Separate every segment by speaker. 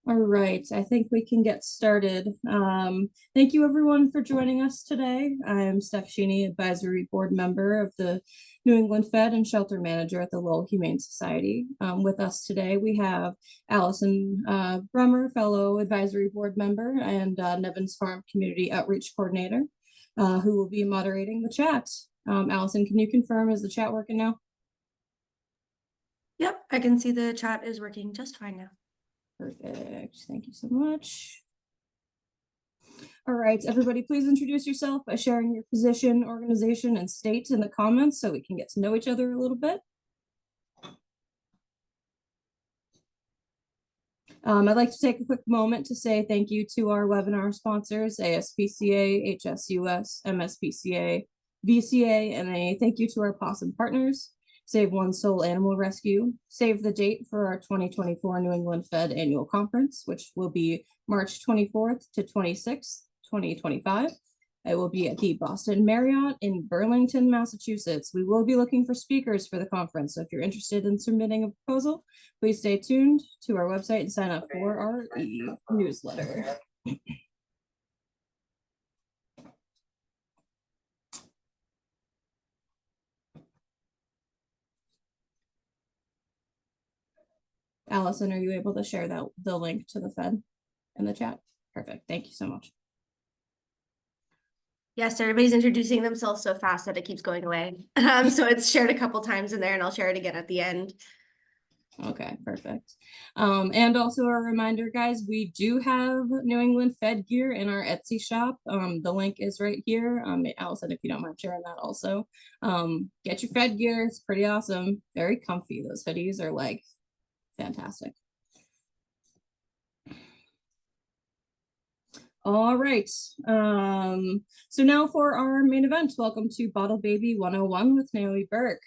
Speaker 1: All right, I think we can get started. Thank you everyone for joining us today. I am Steph Sheeny, Advisory Board Member of the New England Fed and Shelter Manager at the Lowell Humane Society. With us today, we have Allison Brummer, Fellow Advisory Board Member and Nevins Farm Community Outreach Coordinator, who will be moderating the chat. Allison, can you confirm, is the chat working now?
Speaker 2: Yep, I can see the chat is working just fine now.
Speaker 1: Perfect. Thank you so much. All right, everybody, please introduce yourself by sharing your position, organization, and state in the comments so we can get to know each other a little bit. I'd like to take a quick moment to say thank you to our webinar sponsors, ASPCA, HSUS, MSPCA, VCA, and a thank you to our possum partners, Save One Soul Animal Rescue. Save the date for our 2024 New England Fed Annual Conference, which will be March 24th to 26th, 2025. It will be at the Boston Marriott in Burlington, Massachusetts. We will be looking for speakers for the conference, so if you're interested in submitting a proposal, please stay tuned to our website and sign up for our newsletter. Allison, are you able to share the link to the Fed in the chat? Perfect. Thank you so much.
Speaker 2: Yes, everybody's introducing themselves so fast that it keeps going away. So it's shared a couple times in there, and I'll share it again at the end. Okay,
Speaker 1: perfect. And also a reminder, guys, we do have New England Fed gear in our Etsy shop. The link is right here. Allison, if you don't mind sharing that also. Get your Fed gear. It's pretty awesome. Very comfy. Those hoodies are like fantastic. All right. So now for our main event, welcome to Bottle Baby 101 with Naomi Bourque.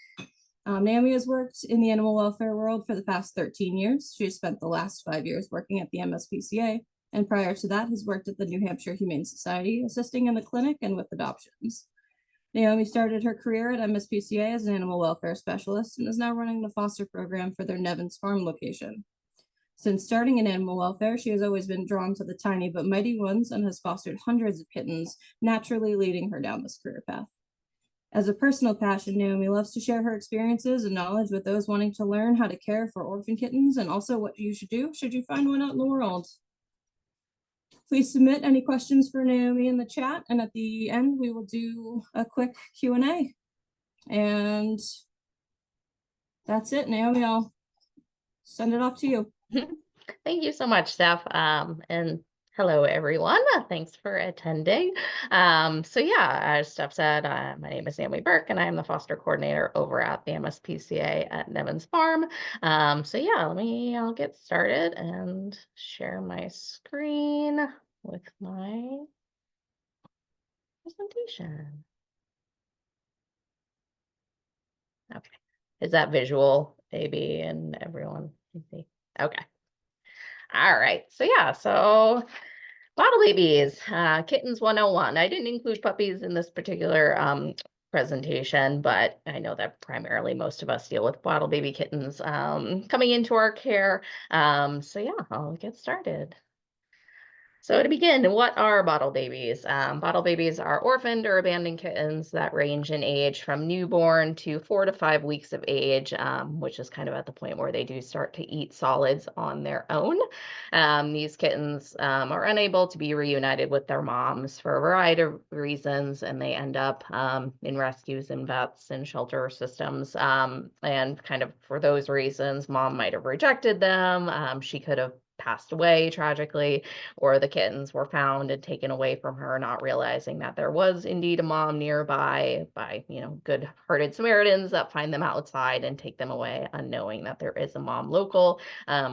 Speaker 1: Naomi has worked in the animal welfare world for the past 13 years. She has spent the last 5 years working at the MSPCA, and prior to that has worked at the New Hampshire Humane Society, assisting in the clinic and with adoptions. Naomi started her career at MSPCA as an animal welfare specialist and is now running the foster program for their Nevins Farm location. Since starting in animal welfare, she has always been drawn to the tiny but mighty ones and has fostered hundreds of kittens, naturally leading her down this career path. As a personal passion, Naomi loves to share her experiences and knowledge with those wanting to learn how to care for orphan kittens and also what you should do should you find one out in the world. Please submit any questions for Naomi in the chat, and at the end we will do a quick Q&A. And that's it, Naomi. I'll send it off to you.
Speaker 3: Thank you so much, Steph. And hello, everyone. Thanks for attending. So yeah, as Steph said, my name is Naomi Bourque, and I am the foster coordinator over at the MSPCA at Nevins Farm. So yeah, I'll get started and share my screen with my presentation. Okay, is that visual, AB, and everyone can see? Okay. All right, so yeah, so bottle babies, kittens 101. I didn't include puppies in this particular presentation, but I know that primarily most of us deal with bottle baby kittens coming into our care. So yeah, I'll get started. So to begin, what are bottle babies? Bottle babies are orphaned or abandoned kittens that range in age from newborn to 4 to 5 weeks of age, which is kind of at the point where they do start to eat solids on their own. These kittens are unable to be reunited with their moms for a variety of reasons, and they end up in rescues and vets and shelter systems. And kind of for those reasons, mom might have rejected them. She could have passed away tragically, or the kittens were found and taken away from her, not realizing that there was indeed a mom nearby by, good-hearted Samaritans that find them outside and take them away, unknowing that there is a mom local,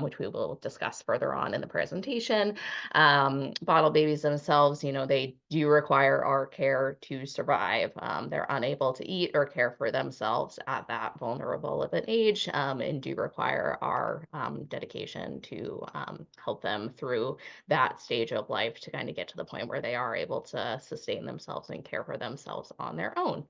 Speaker 3: which we will discuss further on in the presentation. Bottle babies themselves, they do require our care to survive. They're unable to eat or care for themselves at that vulnerable of an age, and do require our dedication to help them through that stage of life to kind of get to the point where they are able to sustain themselves and care for themselves on their own.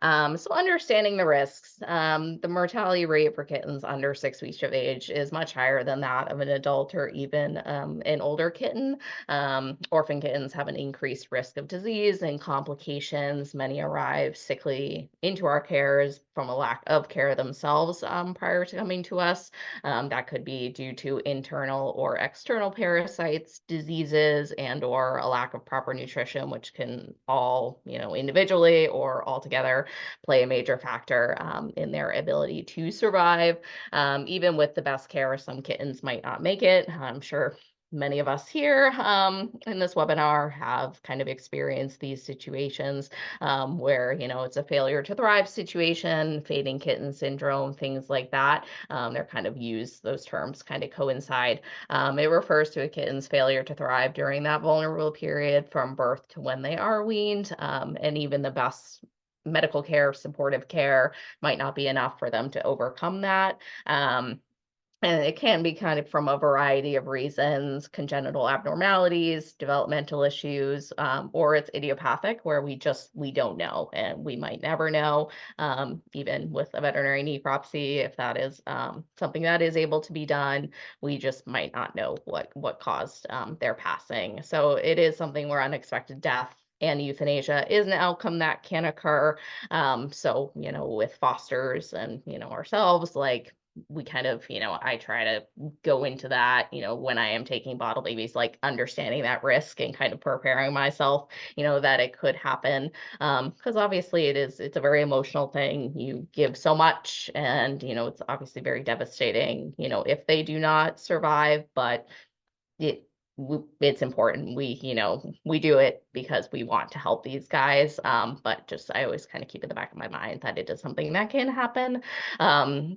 Speaker 3: So understanding the risks, the mortality rate for kittens under 6 weeks of age is much higher than that of an adult or even an older kitten. Orphan kittens have an increased risk of disease and complications. Many arrive sickly into our cares from a lack of care themselves prior to coming to us. That could be due to internal or external parasites, diseases, and or a lack of proper nutrition, which can all, individually or all together play a major factor in their ability to survive. Even with the best care, some kittens might not make it. I'm sure many of us here in this webinar have kind of experienced these situations where, it's a failure to thrive situation, fading kitten syndrome, things like that. They're kind of used, those terms kind of coincide. It refers to a kitten's failure to thrive during that vulnerable period from birth to when they are weaned. And even the best medical care, supportive care might not be enough for them to overcome that. And it can be kind of from a variety of reasons, congenital abnormalities, developmental issues, or it's idiopathic where we don't know and we might never know, even with a veterinary necropsy, if that is something that is able to be done, we just might not know what caused their passing. So it is something where unexpected death and euthanasia is an outcome that can occur. So, with fosters and, ourselves, like we kind of, I try to go into that, when I am taking bottle babies, like understanding that risk and kind of preparing myself, that it could happen. Because obviously it's a very emotional thing. You give so much and, it's obviously very devastating, if they do not survive, but it's important. We do it because we want to help these guys. But just, I always kind of keep in the back of my mind that it is something that can happen.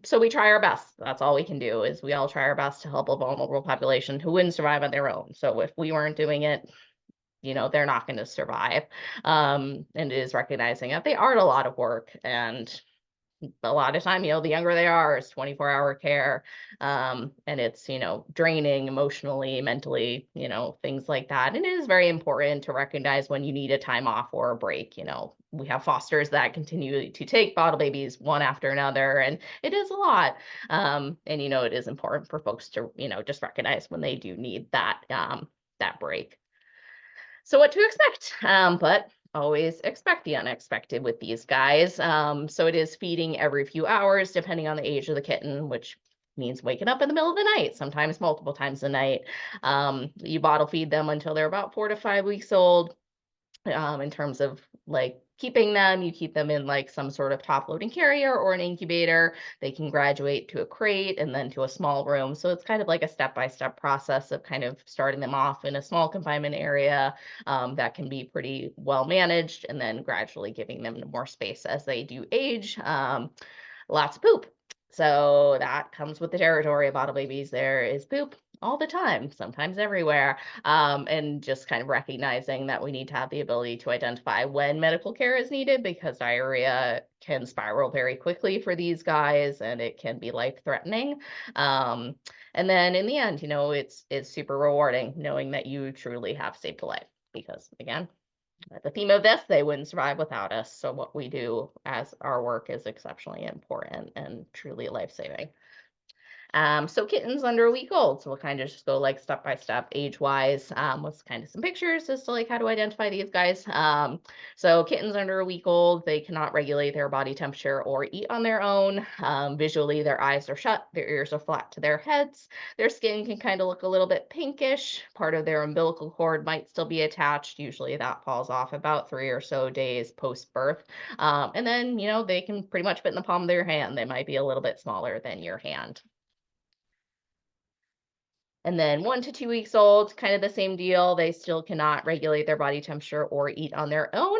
Speaker 3: So we try our best. That's all we can do is we all try our best to help a vulnerable population who wouldn't survive on their own. So if we weren't doing it, they're not going to survive. And it is recognizing that they are a lot of work, and a lot of time, the younger they are, it's 24-hour care. And it's, draining emotionally, mentally, things like that. And it is very important to recognize when you need a time off or a break. We have fosters that continue to take bottle babies one after another, and it is a lot. And, it is important for folks to, just recognize when they do need that break. So what to expect, but always expect the unexpected with these guys. So it is feeding every few hours, depending on the age of the kitten, which means waking up in the middle of the night, sometimes multiple times a night. You bottle feed them until they're about 4 to 5 weeks old. In terms of like keeping them, you keep them in like some sort of top loading carrier or an incubator. They can graduate to a crate and then to a small room. So it's kind of like a step-by-step process of kind of starting them off in a small confinement area that can be pretty well managed, and then gradually giving them more space as they do age. Lots of poop. So that comes with the territory of bottle babies. There is poop all the time, sometimes everywhere. And just kind of recognizing that we need to have the ability to identify when medical care is needed, because diarrhea can spiral very quickly for these guys and it can be life-threatening. And then in the end, it's super rewarding knowing that you truly have saved a life, because again, the theme of this, they wouldn't survive without us. So what we do as our work is exceptionally important and truly life-saving. So kittens under a week old. So we'll kind of just go like step by step, age-wise, with kind of some pictures as to like how to identify these guys. So kittens under a week old, they cannot regulate their body temperature or eat on their own. Visually, their eyes are shut, their ears are flat to their heads. Their skin can kind of look a little bit pinkish. Part of their umbilical cord might still be attached. Usually that falls off about 3 or so days post-birth. And then, they can pretty much fit in the palm of their hand. They might be a little bit smaller than your hand. And then 1 to 2 weeks old, kind of the same deal. They still cannot regulate their body temperature or eat on their own,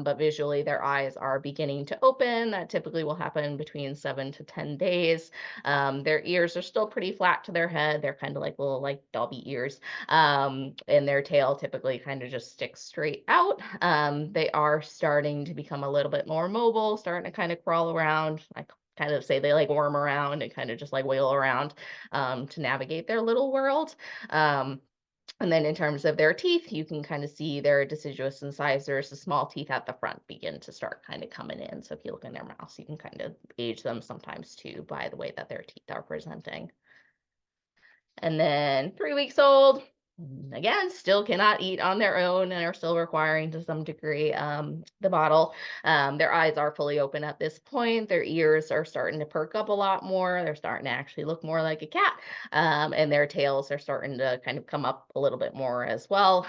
Speaker 3: but visually their eyes are beginning to open. That typically will happen between 7 to 10 days. Their ears are still pretty flat to their head. They're kind of like little like Dobby ears. And their tail typically kind of just sticks straight out. They are starting to become a little bit more mobile, starting to kind of crawl around. I kind of say they like worm around and kind of just like wheel around to navigate their little world. And then in terms of their teeth, you can kind of see their deciduous incisors, the small teeth at the front begin to start kind of coming in. So if you look in their mouths, you can kind of age them sometimes too by the way that their teeth are presenting. And then 3 weeks old, again, still cannot eat on their own and are still requiring to some degree the bottle. Their eyes are fully open at this point. Their ears are starting to perk up a lot more. They're starting to actually look more like a cat. And their tails are starting to kind of come up a little bit more as well.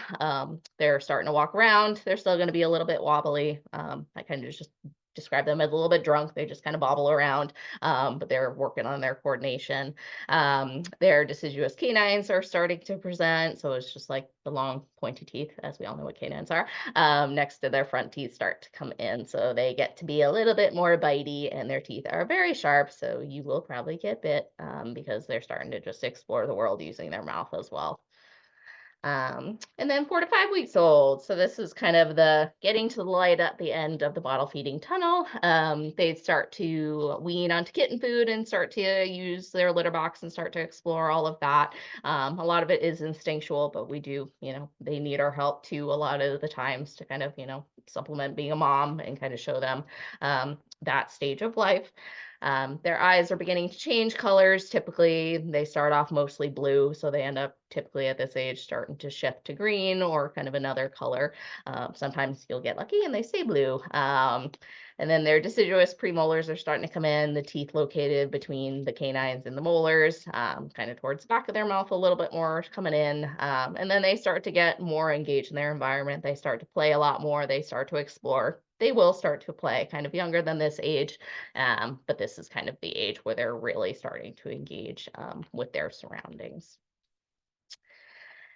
Speaker 3: They're starting to walk around. They're still going to be a little bit wobbly. I kind of just describe them as a little bit drunk. They just kind of bobble around, but they're working on their coordination. Their deciduous canines are starting to present. So it's just like the long pointy teeth, as we all know what canines are, next to their front teeth start to come in. So they get to be a little bit more bitey and their teeth are very sharp. So you will probably get bit because they're starting to just explore the world using their mouth as well. And then 4 to 5 weeks old. So this is kind of the getting to the light at the end of the bottle feeding tunnel. They start to wean onto kitten food and start to use their litter box and start to explore all of that. A lot of it is instinctual, but we do, they need our help too a lot of the times to kind of, supplement being a mom and kind of show them that stage of life. Their eyes are beginning to change colors. Typically, they start off mostly blue, so they end up typically at this age starting to shift to green or kind of another color. Sometimes you'll get lucky and they stay blue. And then their deciduous premolars are starting to come in, the teeth located between the canines and the molars, kind of towards the back of their mouth a little bit more coming in. And then they start to get more engaged in their environment. They start to play a lot more. They start to explore. They will start to play kind of younger than this age, but this is kind of the age where they're really starting to engage with their surroundings.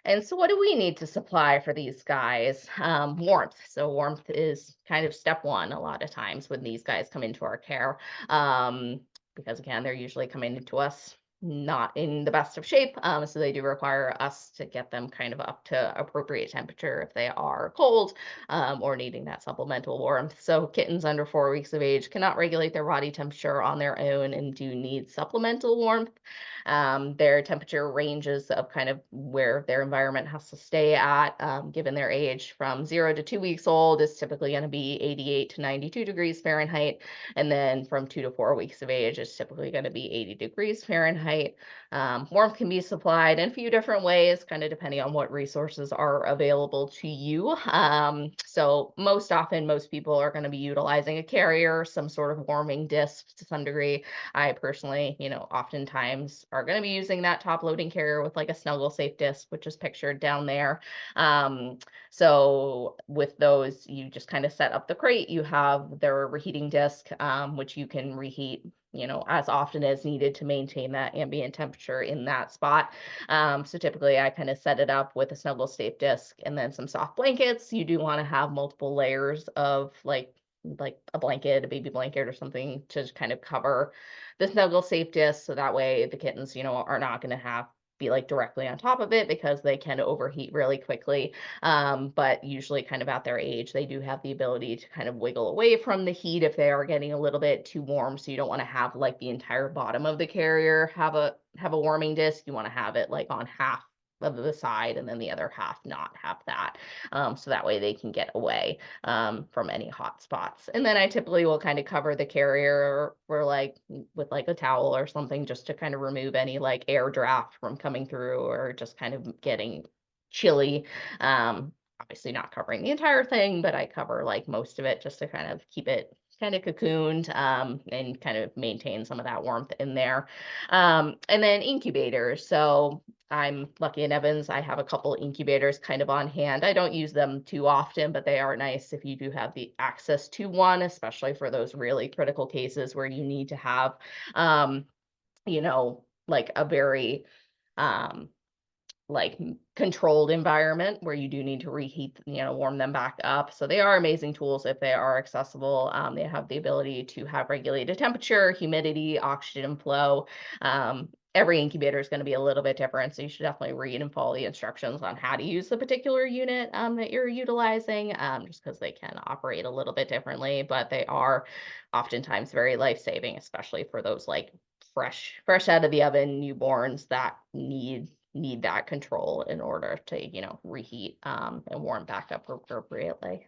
Speaker 3: And so what do we need to supply for these guys? Warmth. So warmth is kind of step one a lot of times when these guys come into our care, because again, they're usually coming into us not in the best of shape. So they do require us to get them kind of up to appropriate temperature if they are cold or needing that supplemental warmth. So kittens under 4 weeks of age cannot regulate their body temperature on their own and do need supplemental warmth. Their temperature ranges of kind of where their environment has to stay at, given their age. From 0 to 2 weeks old is typically going to be 88 to 92 degrees Fahrenheit. And then from 2 to 4 weeks of age is typically going to be 80 degrees Fahrenheit. Warmth can be supplied in a few different ways, kind of depending on what resources are available to you. So most often, most people are going to be utilizing a carrier, some sort of warming disc to some degree. I personally, oftentimes are going to be using that top loading carrier with like a snuggle safe disc, which is pictured down there. So with those, you just kind of set up the crate. You have their reheating disc, which you can reheat as often as needed to maintain that ambient temperature in that spot. So typically I kind of set it up with a snuggle safe disc and then some soft blankets. You do want to have multiple layers of like a blanket, a baby blanket or something to kind of cover the snuggle safe disc. So that way the kittens, are not going to be like directly on top of it because they can overheat really quickly. But usually kind of at their age, they do have the ability to kind of wiggle away from the heat if they are getting a little bit too warm. So you don't want to have like the entire bottom of the carrier have a warming disc. You want to have it like on half of the side and then the other half not have that. So that way they can get away from any hot spots. And then I typically will kind of cover the carrier or like with like a towel or something just to kind of remove any like air draft from coming through or just kind of getting chilly. Obviously not covering the entire thing, but I cover like most of it just to kind of keep it kind of cocooned and kind of maintain some of that warmth in there. And then incubators. So I'm lucky in Nevins, I have a couple incubators kind of on hand. I don't use them too often, but they are nice if you do have the access to one, especially for those really critical cases where you need to have, like a very, like controlled environment where you do need to reheat, warm them back up. So they are amazing tools if they are accessible. They have the ability to have regulated temperature, humidity, oxygen flow. Every incubator is going to be a little bit different. So you should definitely read and follow the instructions on how to use the particular unit that you're utilizing, just because they can operate a little bit differently, but they are oftentimes very life-saving, especially for those like fresh out of the oven newborns that need need that control in order to, you know, reheat and warm back up appropriately.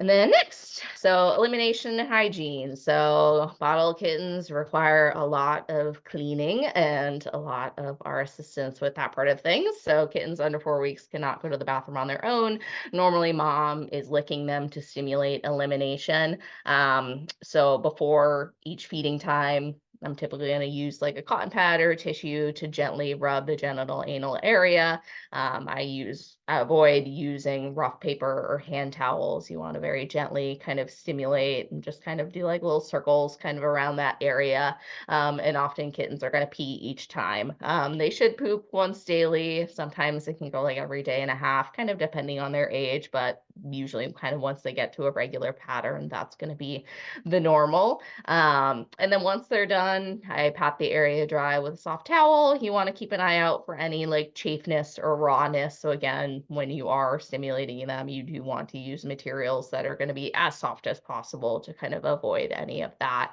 Speaker 3: And then next, so elimination and hygiene. So bottle kittens require a lot of cleaning and a lot of our assistance with that part of things. So kittens under 4 weeks cannot go to the bathroom on their own. Normally mom is licking them to stimulate elimination. So before each feeding time, I'm typically going to use like a cotton pad or tissue to gently rub the genital anal area. I avoid using rough paper or hand towels. You want to very gently kind of stimulate and just kind of do like little circles kind of around that area. And often kittens are going to pee each time. They should poop once daily. Sometimes they can go like every day and a half, kind of depending on their age, but usually kind of once they get to a regular pattern, that's going to be the normal. And then once they're done, I pat the area dry with a soft towel. You want to keep an eye out for any like chafeness or rawness. So again, when you are stimulating them, you do want to use materials that are going to be as soft as possible to kind of avoid any of that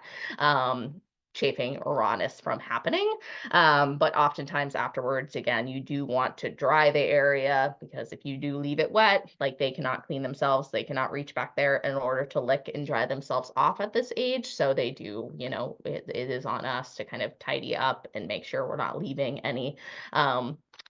Speaker 3: chafing or rawness from happening. But oftentimes afterwards, again, you do want to dry the area, because if you do leave it wet, like they cannot clean themselves, they cannot reach back there in order to lick and dry themselves off at this age. So they do, you know, it is on us to kind of tidy up and make sure we're not leaving any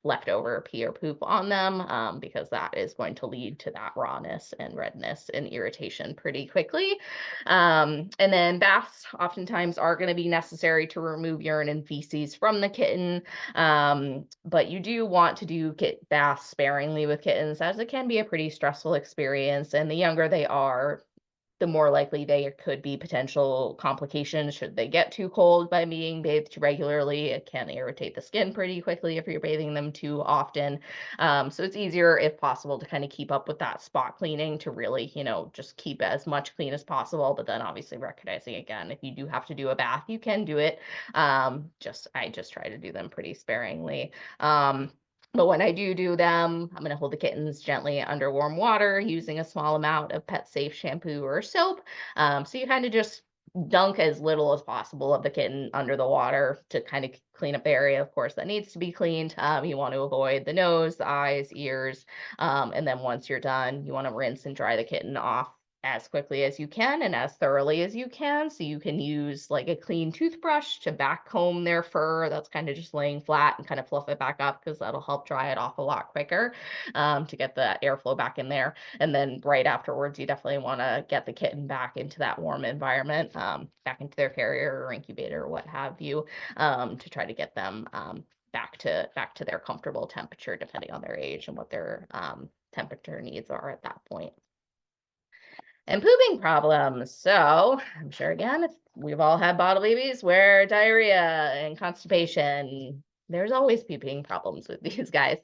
Speaker 3: leftover pee or poop on them, because that is going to lead to that rawness and redness and irritation pretty quickly. And then baths oftentimes are going to be necessary to remove urine and feces from the kitten. But you do want to do baths sparingly with kittens, as it can be a pretty stressful experience. And the younger they are, the more likely there could be potential complications should they get too cold by being bathed too regularly. It can irritate the skin pretty quickly if you're bathing them too often. So it's easier, if possible, to kind of keep up with that spot cleaning to really, you know, just keep as much clean as possible. But then obviously recognizing, again, if you do have to do a bath, you can do it. I just try to do them pretty sparingly. But when I do them, I'm going to hold the kittens gently under warm water using a small amount of pet safe shampoo or soap. So you kind of just dunk as little as possible of the kitten under the water to kind of clean up the area, of course, that needs to be cleaned. You want to avoid the nose, the eyes, ears. And then once you're done, you want to rinse and dry the kitten off as quickly as you can and as thoroughly as you can. So you can use like a clean toothbrush to back comb their fur that's kind of just laying flat, and kind of fluff it back up, because that'll help dry it off a lot quicker, to get the airflow back in there. And then right afterwards, you definitely want to get the kitten back into that warm environment, back into their carrier or incubator or what have you, to try to get them back to their comfortable temperature, depending on their age and what their temperature needs are at that point. And pooping problems. So I'm sure, again, we've all had bottle babies where diarrhea and constipation, there's always pooping problems with these guys.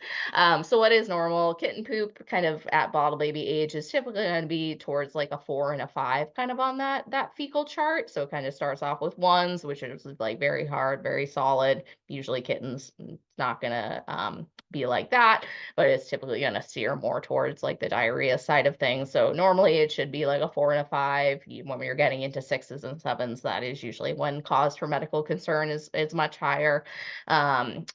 Speaker 3: So what is normal? Kitten poop kind of at bottle baby age is typically going to be towards like a 4 and a 5 kind of on that fecal chart. So it kind of starts off with 1s, which is like very hard, very solid. Usually kittens, it's not going to be like that, but it's typically going to steer more towards like the diarrhea side of things. So normally it should be like a 4 and a 5. When you're getting into 6s and 7s, that is usually when cause for medical concern is much higher.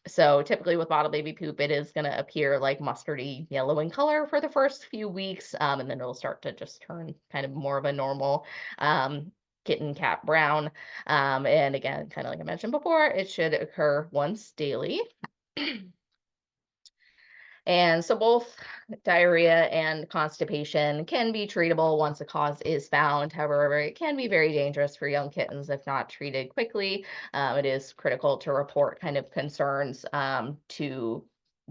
Speaker 3: So typically with bottle baby poop, it is going to appear like mustardy yellow in color for the first few weeks, and then it'll start to just turn kind of more of a normal kitten cat brown. And again, kind of like I mentioned before, it should occur once daily. And so both diarrhea and constipation can be treatable once a cause is found. However, it can be very dangerous for young kittens if not treated quickly. It is critical to report kind of concerns to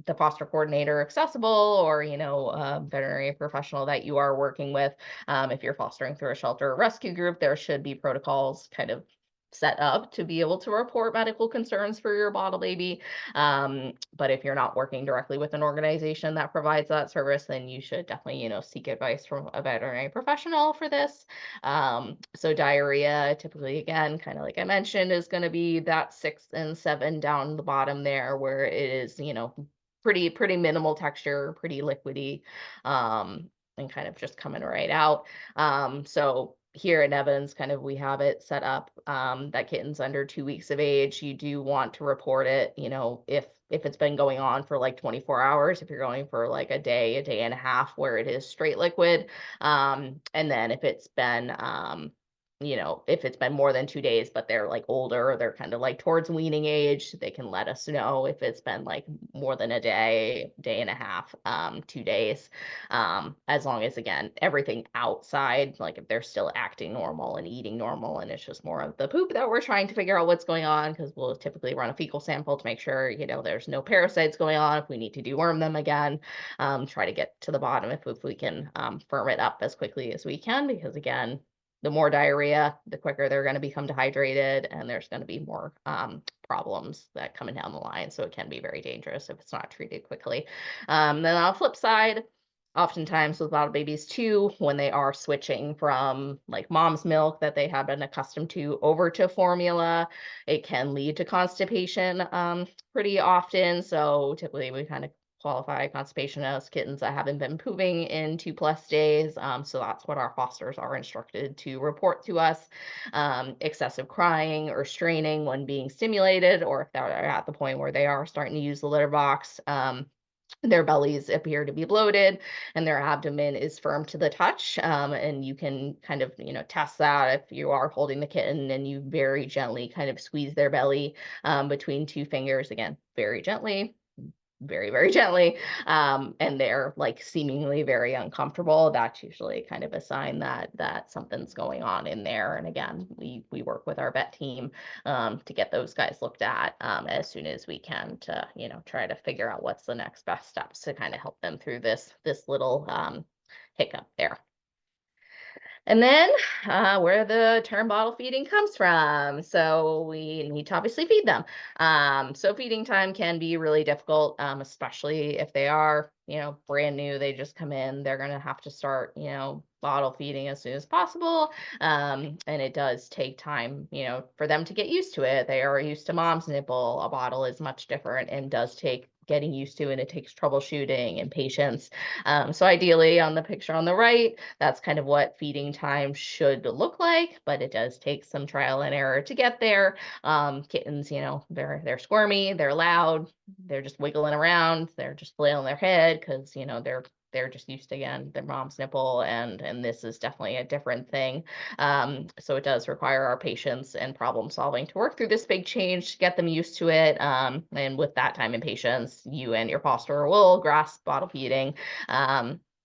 Speaker 3: the foster coordinator accessible, or, you know, veterinary professional that you are working with. If you're fostering through a shelter or rescue group, there should be protocols kind of set up to be able to report medical concerns for your bottle baby. But if you're not working directly with an organization that provides that service, then you should definitely, you know, seek advice from a veterinary professional for this. So diarrhea, typically, again, kind of like I mentioned, is going to be that 6 and 7 down the bottom there, where it is, you know, pretty minimal texture, pretty liquidy, and kind of just coming right out. So here at Nevins, kind of, we have it set up that kittens under 2 weeks of age, you do want to report it, you know, if it's been going on for like 24 hours, if you're going for like a day and a half where it is straight liquid. And then if it's been, you know, if it's been more than 2 days, but they're like older, they're kind of like towards weaning age, they can let us know if it's been like more than a day and a half, 2 days. As long as, again, everything outside, like if they're still acting normal and eating normal, and it's just more of the poop that we're trying to figure out what's going on, because we'll typically run a fecal sample to make sure, you know, there's no parasites going on. If we need to deworm them again, try to get to the bottom if we can firm it up as quickly as we can, because again, the more diarrhea, the quicker they're going to become dehydrated, and there's going to be more problems that coming down the line. So it can be very dangerous if it's not treated quickly. Then on the flip side, oftentimes with bottle babies too, when they are switching from like mom's milk that they have been accustomed to over to formula, it can lead to constipation pretty often. So typically we kind of qualify constipation as kittens that haven't been pooping in 2+ days. So that's what our fosters are instructed to report to us. Excessive crying or straining when being stimulated, or if they're at the point where they are starting to use the litter box. Their bellies appear to be bloated and their abdomen is firm to the touch. And you can kind of, you know, test that if you are holding the kitten and you very gently kind of squeeze their belly between 2 fingers, again, very gently, very, very gently, and they're like seemingly very uncomfortable. That's usually kind of a sign that something's going on in there. And again, we work with our vet team to get those guys looked at as soon as we can to, you know, try to figure out what's the next best steps to kind of help them through this little hiccup there. And then where the term bottle feeding comes from. So we need to obviously feed them. So feeding time can be really difficult, especially if they are, you know, brand new, they just come in, they're going to have to start, you know, bottle feeding as soon as possible. And it does take time, you know, for them to get used to it. They are used to mom's nipple. A bottle is much different and does take getting used to, and it takes troubleshooting and patience. So ideally on the picture on the right, that's kind of what feeding time should look like, but it does take some trial and error to get there. Kittens, you know, they're squirmy, they're loud, they're just wiggling around, they're just flailing their head because, you know, they're just used to, again, their mom's nipple, and this is definitely a different thing. So it does require our patience and problem solving to work through this big change, to get them used to it. And with that time and patience, you and your foster will grasp bottle feeding.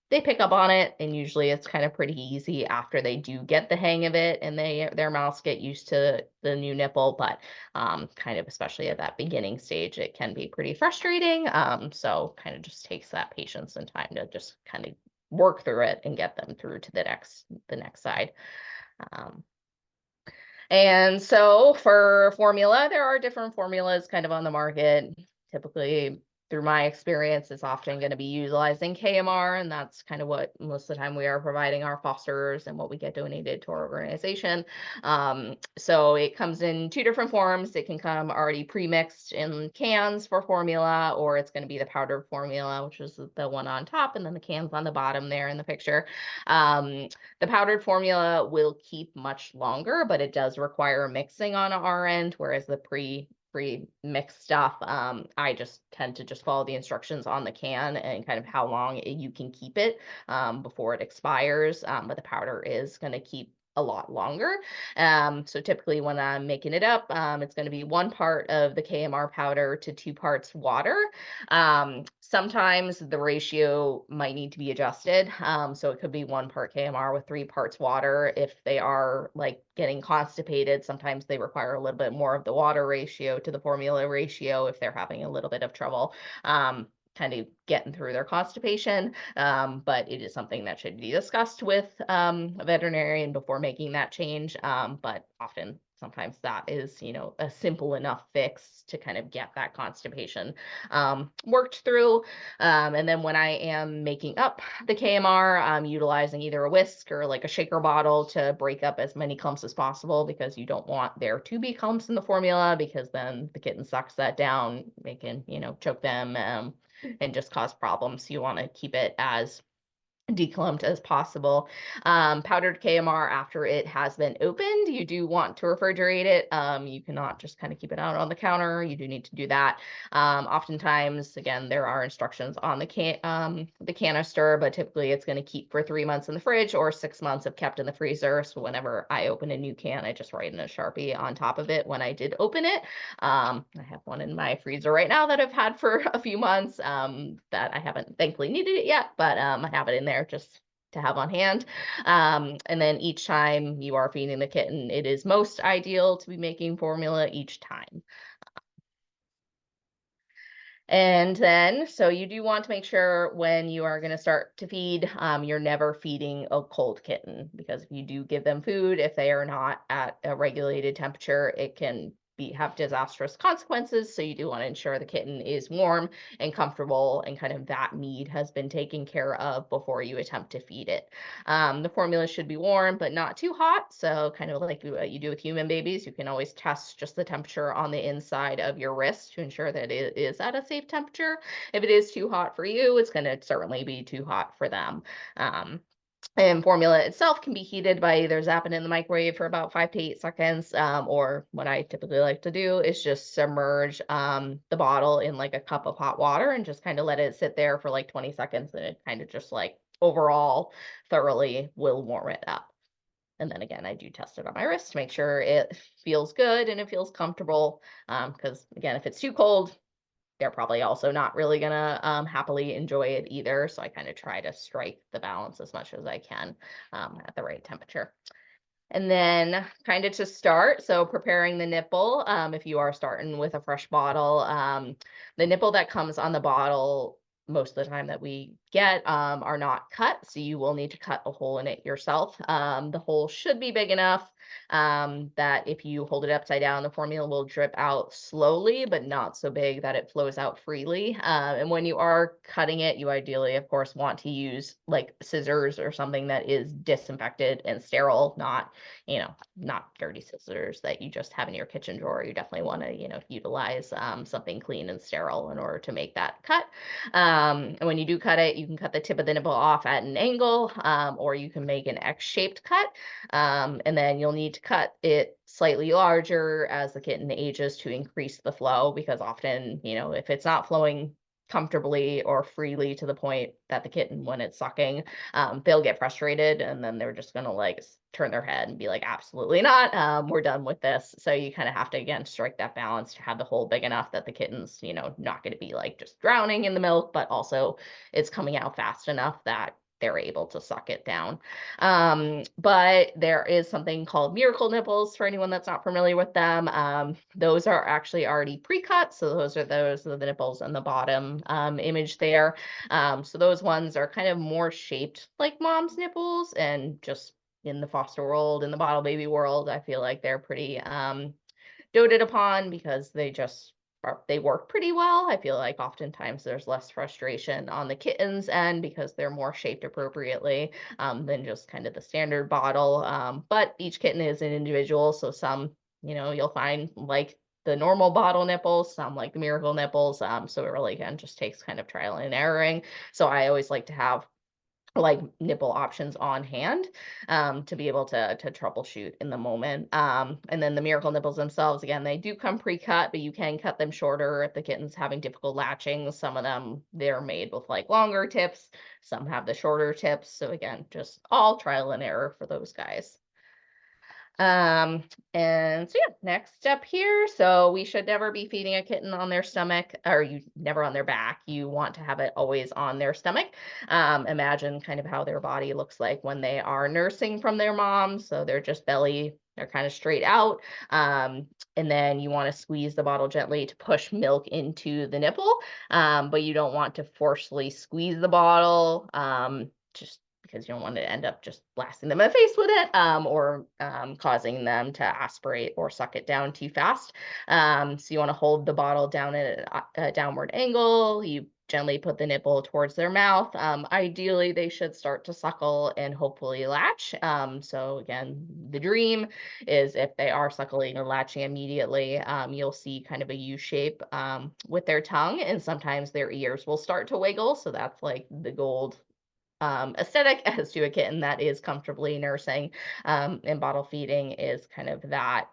Speaker 3: They pick up on it, and usually it's kind of pretty easy after they do get the hang of it and their mouths get used to the new nipple. But kind of, especially at that beginning stage, it can be pretty frustrating. So kind of just takes that patience and time to just kind of work through it and get them through to the next side. And so for formula, there are different formulas kind of on the market. Typically, through my experience, it's often going to be utilizing KMR, and that's kind of what most of the time we are providing our fosters and what we get donated to our organization. So it comes in 2 different forms. It can come already pre-mixed in cans for formula, or it's going to be the powdered formula, which is the one on top, and then the cans on the bottom there in the picture. The powdered formula will keep much longer, but it does require mixing on our end, whereas the pre-mixed stuff, I just tend to just follow the instructions on the can and kind of how long you can keep it before it expires. But the powder is going to keep a lot longer. So typically when I'm making it up, it's going to be 1 part of the KMR powder to 2 parts water. Sometimes the ratio might need to be adjusted. So it could be 1 part KMR with 3 parts water. If they are like getting constipated, sometimes they require a little bit more of the water ratio to the formula ratio if they're having a little bit of trouble kind of getting through their constipation. But it is something that should be discussed with a veterinarian before making that change. But often, sometimes that is, you know, a simple enough fix to kind of get that constipation worked through. And then when I am making up the KMR, I'm utilizing either a whisk or like a shaker bottle to break up as many clumps as possible, because you don't want there to be clumps in the formula, because then the kitten sucks that down, making, you know, choke them and just cause problems. You want to keep it as declumped as possible. Powdered KMR, after it has been opened, you do want to refrigerate it. You cannot just kind of keep it out on the counter. You do need to do that. Oftentimes, again, there are instructions on the canister, but typically it's going to keep for 3 months in the fridge or 6 months if kept in the freezer. So whenever I open a new can, I just write in a Sharpie on top of it when I did open it. I have one in my freezer right now that I've had for a few months that I haven't thankfully needed it yet, but I have it in there just to have on hand. And then each time you are feeding the kitten, it is most ideal to be making formula each time. And then, so you do want to make sure when you are going to start to feed, you're never feeding a cold kitten, because if you do give them food, if they are not at a regulated temperature, it can have disastrous consequences. So you do want to ensure the kitten is warm and comfortable, and kind of that need has been taken care of before you attempt to feed it. The formula should be warm, but not too hot. So kind of like what you do with human babies, you can always test just the temperature on the inside of your wrist to ensure that it is at a safe temperature. If it is too hot for you, it's going to certainly be too hot for them. And formula itself can be heated by either zapping in the microwave for about 5 to 8 seconds, or what I typically like to do is just submerge the bottle in like a cup of hot water and just kind of let it sit there for like 20 seconds, and it kind of just like overall thoroughly will warm it up. And then again, I do test it on my wrist to make sure it feels good and it feels comfortable, because again, if it's too cold, they're probably also not really gonna happily enjoy it either. So I kind of try to strike the balance as much as I can at the right temperature. And then kind of to start, so preparing the nipple, if you are starting with a fresh bottle, the nipple that comes on the bottle most of the time that we get are not cut, so you will need to cut a hole in it yourself. The hole should be big enough that if you hold it upside down, the formula will drip out slowly, but not so big that it flows out freely. And when you are cutting it, you ideally, of course, want to use like scissors or something that is disinfected and sterile, not dirty scissors that you just have in your kitchen drawer. You definitely want to, utilize something clean and sterile in order to make that cut. And when you do cut it, you can cut the tip of the nipple off at an angle, or you can make an X-shaped cut. And then you'll need to cut it slightly larger as the kitten ages to increase the flow, because often, if it's not flowing comfortably or freely to the point that the kitten, when it's sucking, they'll get frustrated, and then they're just gonna like turn their head and be like, absolutely not, we're done with this. So you kind of have to, again, strike that balance to have the hole big enough that the kitten's, not going to be like just drowning in the milk, but also it's coming out fast enough that they're able to suck it down. But there is something called miracle nipples for anyone that's not familiar with them. Those are actually already pre-cut. So those are the nipples in the bottom image there. So those ones are kind of more shaped like mom's nipples, and just in the foster world, in the bottle baby world, I feel like they're pretty doted upon because they work pretty well. I feel like oftentimes there's less frustration on the kitten's end because they're more shaped appropriately than just kind of the standard bottle. But each kitten is an individual, so some, you'll find like the normal bottle nipples, some like the miracle nipples. So it really, again, just takes kind of trial and erroring. So I always like to have like nipple options on hand to be able to troubleshoot in the moment. And then the miracle nipples themselves, again, they do come pre-cut, but you can cut them shorter if the kitten's having difficult latching. Some of them, they're made with like longer tips, some have the shorter tips. So again, just all trial and error for those guys. And so yeah, next step here. So we should never be feeding a kitten on their stomach, or never on their back. You want to have it always on their stomach. Imagine kind of how their body looks like when they are nursing from their mom. So they're just belly, they're kind of straight out. And then you want to squeeze the bottle gently to push milk into the nipple. But you don't want to forcefully squeeze the bottle. Just because you don't want to end up just blasting them in the face with it, or causing them to aspirate or suck it down too fast. So you want to hold the bottle down at a downward angle. You gently put the nipple towards their mouth. Ideally, they should start to suckle and hopefully latch. So again, the dream is if they are suckling and latching immediately, you'll see kind of a U shape with their tongue, and sometimes their ears will start to wiggle. So that's like the gold aesthetic as to a kitten that is comfortably nursing, and bottle feeding is kind of that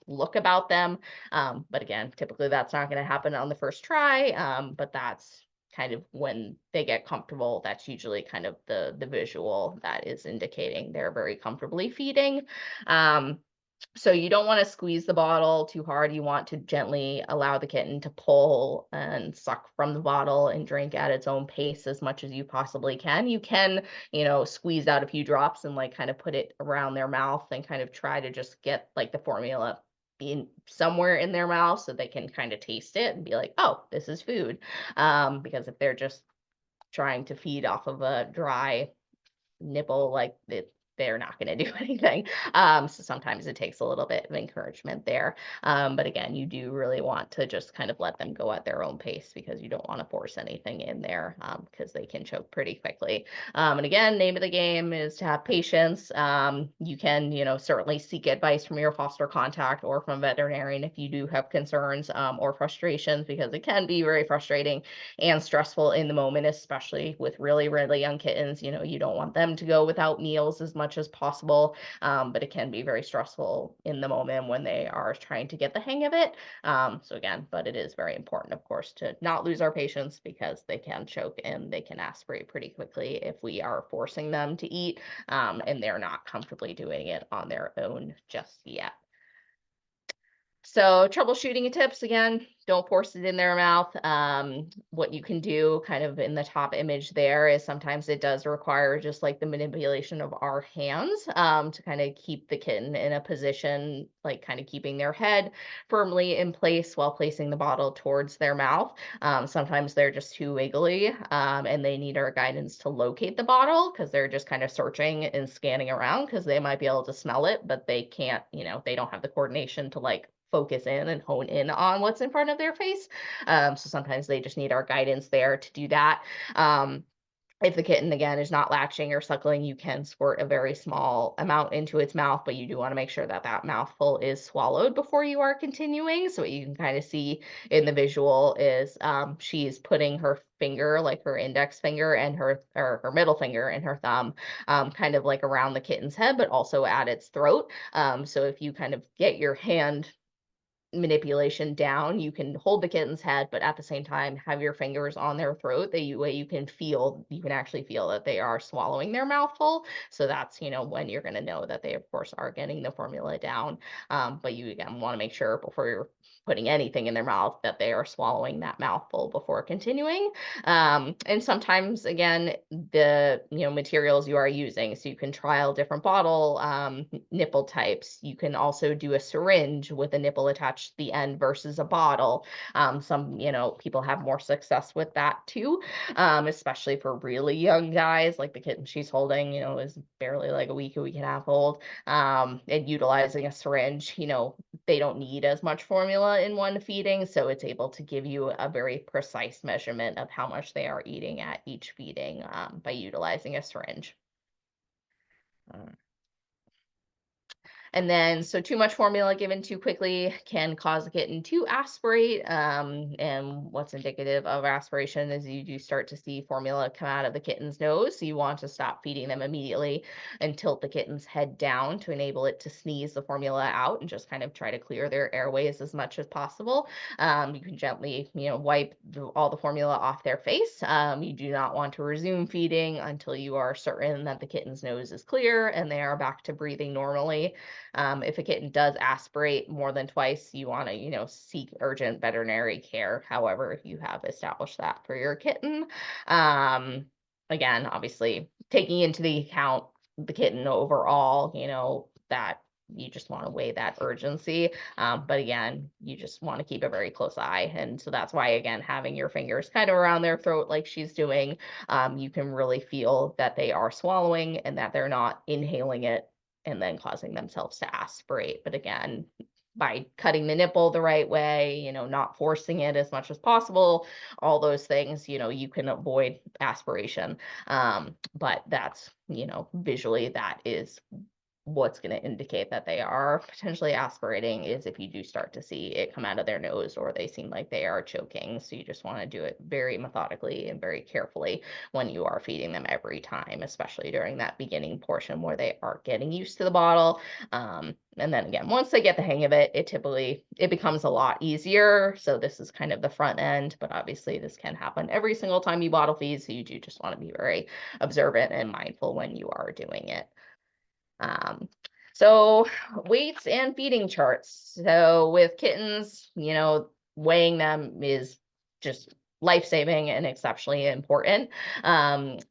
Speaker 3: look about them. But again, typically that's not going to happen on the first try. But that's kind of when they get comfortable, that's usually kind of the visual that is indicating they're very comfortably feeding. So you don't want to squeeze the bottle too hard. You want to gently allow the kitten to pull and suck from the bottle and drink at its own pace as much as you possibly can. You can, squeeze out a few drops and like kind of put it around their mouth and kind of try to just get like the formula in somewhere in their mouth so they can kind of taste it and be like, oh, this is food. Because if they're just trying to feed off of a dry nipple, like they're not going to do anything. So sometimes it takes a little bit of encouragement there. But again, you do really want to just kind of let them go at their own pace because you don't want to force anything in there because they can choke pretty quickly. And again, name of the game is to have patience. You can, certainly seek advice from your foster contact or from a veterinarian if you do have concerns or frustrations, because it can be very frustrating and stressful in the moment, especially with really, really young kittens. You don't want them to go without meals as much as possible, but it can be very stressful in the moment when they are trying to get the hang of it. So again, but it is very important, of course, to not lose our patience because they can choke and they can aspirate pretty quickly if we are forcing them to eat and they're not comfortably doing it on their own just yet. So troubleshooting tips, again, don't force it in their mouth. What you can do kind of in the top image there is sometimes it does require just like the manipulation of our hands to kind of keep the kitten in a position, like kind of keeping their head firmly in place while placing the bottle towards their mouth. Sometimes they're just too wiggly and they need our guidance to locate the bottle because they're just kind of searching and scanning around because they might be able to smell it, but they can't, they don't have the coordination to like focus in and hone in on what's in front of their face. So sometimes they just need our guidance there to do that. If the kitten, again, is not latching or suckling, you can squirt a very small amount into its mouth, but you do want to make sure that that mouthful is swallowed before you are continuing. So what you can kind of see in the visual is she's putting her finger, like her index finger and her middle finger and her thumb kind of like around the kitten's head, but also at its throat. So if you kind of get your hand manipulation down, you can hold the kitten's head, but at the same time have your fingers on their throat. Way you can actually feel that they are swallowing their mouthful. So that's when you're going to know that they of course are getting the formula down. But you again want to make sure before you're putting anything in their mouth that they are swallowing that mouthful before continuing. And sometimes again, the materials you are using, so you can trial different bottle nipple types. You can also do a syringe with a nipple attached to the end versus a bottle. Some people have more success with that too, especially for really young guys. Like the kitten she's holding is barely like a week and a half old, and utilizing a syringe, they don't need as much formula in one feeding, so it's able to give you a very precise measurement of how much they are eating at each feeding by utilizing a syringe. And then, so too much formula given too quickly can cause the kitten to aspirate. And what's indicative of aspiration is you do start to see formula come out of the kitten's nose. So you want to stop feeding them immediately and tilt the kitten's head down to enable it to sneeze the formula out and just kind of try to clear their airways as much as possible. You can gently, wipe all the formula off their face. You do not want to resume feeding until you are certain that the kitten's nose is clear and they are back to breathing normally. If a kitten does aspirate more than twice, you want to, seek urgent veterinary care. However, you have established that for your kitten. Again, obviously taking into the account the kitten overall, that you just want to weigh that urgency. But again, you just want to keep a very close eye. And so that's why, again, having your fingers kind of around their throat like she's doing, you can really feel that they are swallowing and that they're not inhaling it and then causing themselves to aspirate. But again, by cutting the nipple the right way, not forcing it as much as possible, all those things, you can avoid aspiration. But that's, visually that is what's going to indicate that they are potentially aspirating is if you do start to see it come out of their nose or they seem like they are choking. So you just want to do it very methodically and very carefully when you are feeding them every time, especially during that beginning portion where they are getting used to the bottle. And then again, once they get the hang of it, it becomes a lot easier. So this is kind of the front end, but obviously this can happen every single time you bottle feed. So you do just want to be very observant and mindful when you are doing it. So weights and feeding charts. So with kittens, weighing them is just life-saving and exceptionally important.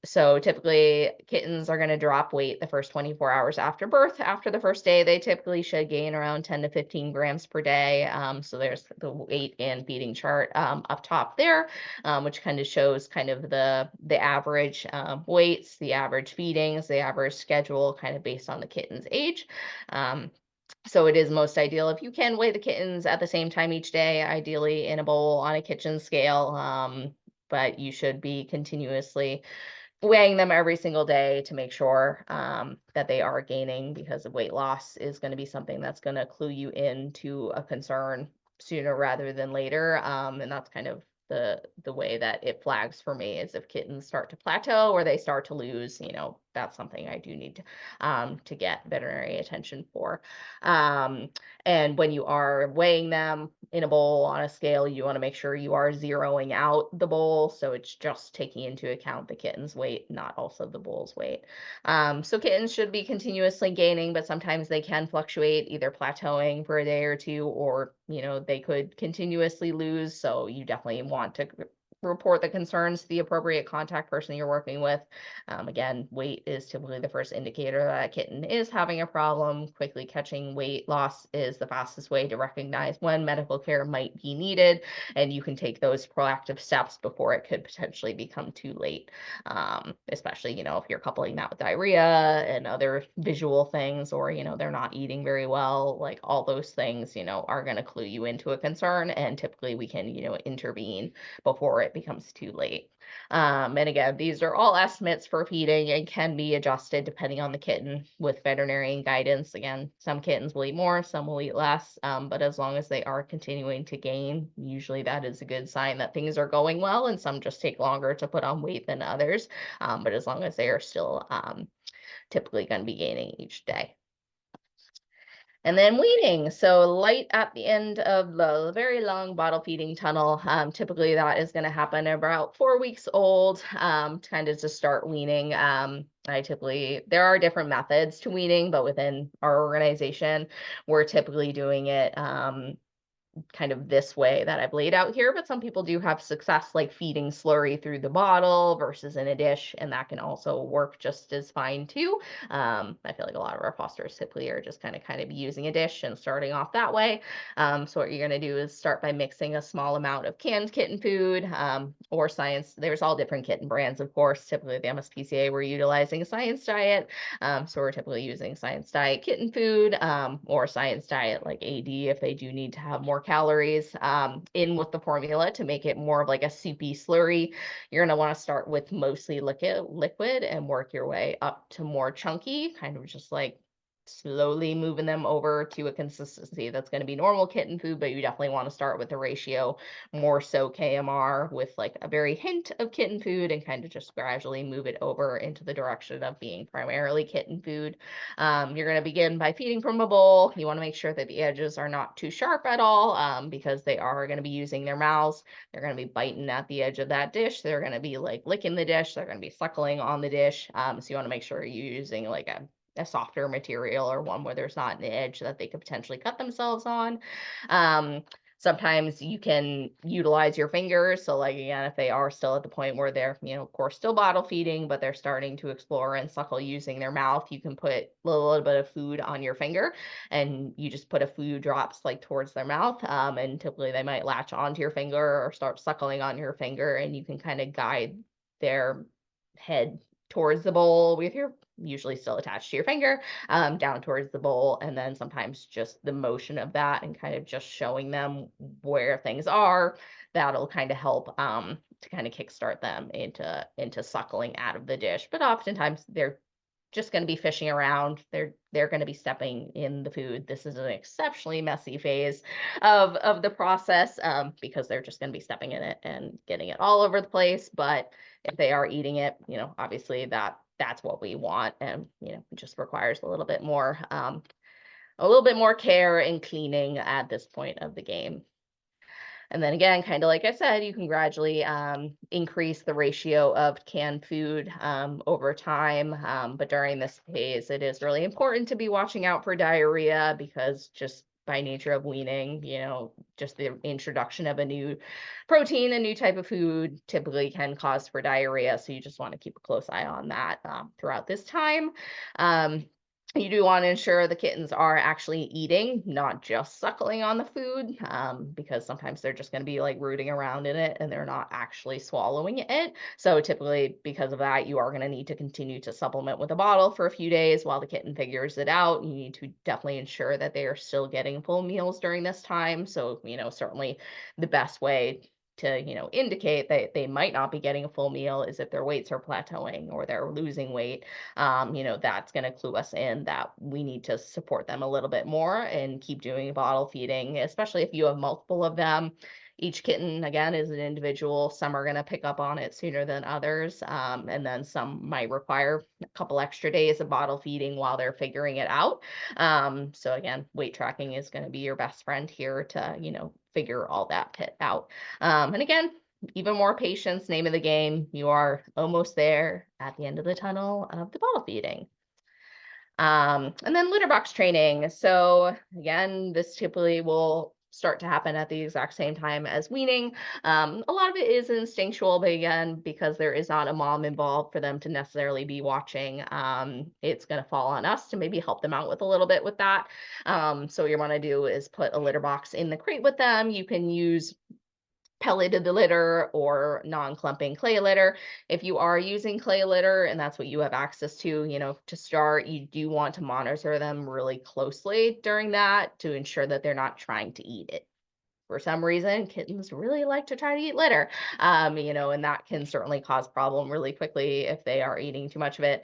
Speaker 3: So typically kittens are going to drop weight the first 24 hours after birth. After the first day, they typically should gain around 10 to 15 grams per day. So there's the weight and feeding chart up top there, which kind of shows kind of the average weights, the average feedings, the average schedule, kind of based on the kitten's age. So it is most ideal if you can weigh the kittens at the same time each day, ideally in a bowl on a kitchen scale. But you should be continuously weighing them every single day to make sure that they are gaining, because weight loss is going to be something that's going to clue you into a concern sooner rather than later. And that's kind of the way that it flags for me, is if kittens start to plateau or they start to lose, that's something I do need to get veterinary attention for. And when you are weighing them in a bowl on a scale, you want to make sure you are zeroing out the bowl. So it's just taking into account the kitten's weight, not also the bowl's weight. So kittens should be continuously gaining, but sometimes they can fluctuate, either plateauing for a day or two, or, they could continuously lose. So you definitely want to report the concerns to the appropriate contact person you're working with. Again, weight is typically the first indicator that a kitten is having a problem. Quickly catching weight loss is the fastest way to recognize when medical care might be needed, and you can take those proactive steps before it could potentially become too late. Especially, if you're coupling that with diarrhea and other visual things, or, they're not eating very well, like all those things, are going to clue you into a concern, and typically we can, intervene before it becomes too late. And again, these are all estimates for feeding and can be adjusted depending on the kitten with veterinarian guidance. Again, some kittens will eat more, some will eat less, but as long as they are continuing to gain, usually that is a good sign that things are going well, and some just take longer to put on weight than others. But as long as they are still typically going to be gaining each day. And then weaning, so light at the end of the very long bottle feeding tunnel. Typically that is going to happen about 4 weeks old, kind of to start weaning. There are different methods to weaning, but within our organization, we're typically doing it kind of this way that I've laid out here, but some people do have success like feeding slurry through the bottle versus in a dish, and that can also work just as fine too. I feel like a lot of our fosters typically are just kind of using a dish and starting off that way. So what you're going to do is start by mixing a small amount of canned kitten food, or Science. There's all different kitten brands, of course. Typically the MSPCA, we're utilizing Science Diet. So we're typically using Science Diet kitten food, or Science Diet like AD if they do need to have more calories in with the formula to make it more of like a soupy slurry. You're going to want to start with mostly liquid and work your way up to more chunky, kind of just like slowly moving them over to a consistency that's going to be normal kitten food, but you definitely want to start with a ratio more so KMR with like a very hint of kitten food, and kind of just gradually move it over into the direction of being primarily kitten food. You're going to begin by feeding from a bowl. You want to make sure that the edges are not too sharp at all, because they are going to be using their mouths. They're going to be biting at the edge of that dish. They're going to be like licking the dish. They're going to be suckling on the dish. So you want to make sure you're using like a softer material, or one where there's not an edge that they could potentially cut themselves on. Sometimes you can utilize your fingers. So like, again, if they are still at the point where they're, of course, still bottle feeding, but they're starting to explore and suckle using their mouth, you can put a little bit of food on your finger, and you just put a few drops like towards their mouth. And typically they might latch onto your finger or start suckling on your finger, and you can kind of guide their head towards the bowl with your, usually still attached to your finger, down towards the bowl. And then sometimes just the motion of that and kind of just showing them where things are, that'll kind of help to kind of kickstart them into suckling out of the dish. But oftentimes they're just going to be fishing around. They're going to be stepping in the food. This is an exceptionally messy phase of the process because they're just going to be stepping in it and getting it all over the place. But if they are eating it, you know, obviously that's what we want, and you know, it just requires a little bit more care and cleaning at this point of the game. And then again, kind of like I said, you can gradually increase the ratio of canned food over time. But during this phase, it is really important to be watching out for diarrhea, because just by nature of weaning, you know, just the introduction of a new protein, a new type of food typically can cause for diarrhea. So you just want to keep a close eye on that throughout this time. You do want to ensure the kittens are actually eating, not just suckling on the food, because sometimes they're just going to be like rooting around in it and they're not actually swallowing it. So typically, because of that, you are going to need to continue to supplement with a bottle for a few days while the kitten figures it out. You need to definitely ensure that they are still getting full meals during this time. So, you know, certainly the best way to, you know, indicate that they might not be getting a full meal is if their weights are plateauing or they're losing weight. You know, that's going to clue us in that we need to support them a little bit more and keep doing bottle feeding, especially if you have multiple of them. Each kitten, again, is an individual. Some are going to pick up on it sooner than others. And then some might require a couple extra days of bottle feeding while they're figuring it out. So again, weight tracking is going to be your best friend here to, you know, figure all that out. And again, even more patience, name of the game. You are almost there at the end of the tunnel of the bottle feeding. And then litter box training. So again, this typically will start to happen at the exact same time as weaning. A lot of it is instinctual, but again, because there is not a mom involved for them to necessarily be watching, it's going to fall on us to maybe help them out with a little bit with that. So what you want to do is put a litter box in the crate with them. You can use pelleted litter or non-clumping clay litter. If you are using clay litter and that's what you have access to, you know, to start, you do want to monitor them really closely during that to ensure that they're not trying to eat it. For some reason, kittens really like to try to eat litter, you know, and that can certainly cause problem really quickly if they are eating too much of it.